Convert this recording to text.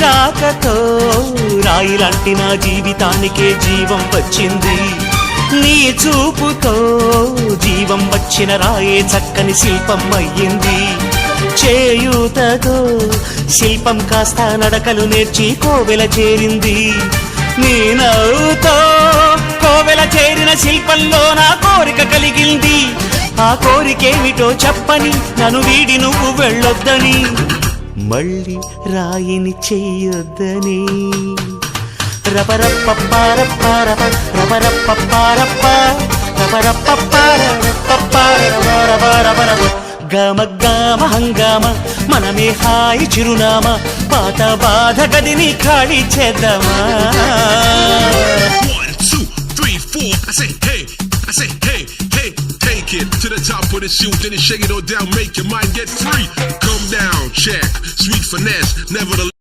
రాకతో రాయిలాంటి నా జీవితానికే జీవం వచ్చింది. నీ చూపుతో జీవం వచ్చిన రాయే చక్కని శిల్పం అయ్యింది. చేయూతతో శిల్పం కాస్త నడకలు నేర్చి కోవెల చేరింది. నీ నవ్వుతో కోవెల చేరిన శిల్పంలో నా కోరిక కలిగింది. ఆ కోరికేమిటో చెప్పని నన్ను వీడి నువ్వు వెళ్ళొద్దని, మళ్ళీ రాయిని చెయ్యొద్దని. రపరప్పపారప్పారప రపరప్పపారప్ప రపరప్పపారపపారపరపరపరపరపర గమ గమ హంగామ మనమే హాయి చిరునామా. పాత బాధ గదిని ఖాళీ చేద్దామా. 1 2 3 4 I say hey, I say hey, hey, take it to the top of the shoe, then you shake it all down, make your mind get free. Come down, check, sweet finesse, nevertheless.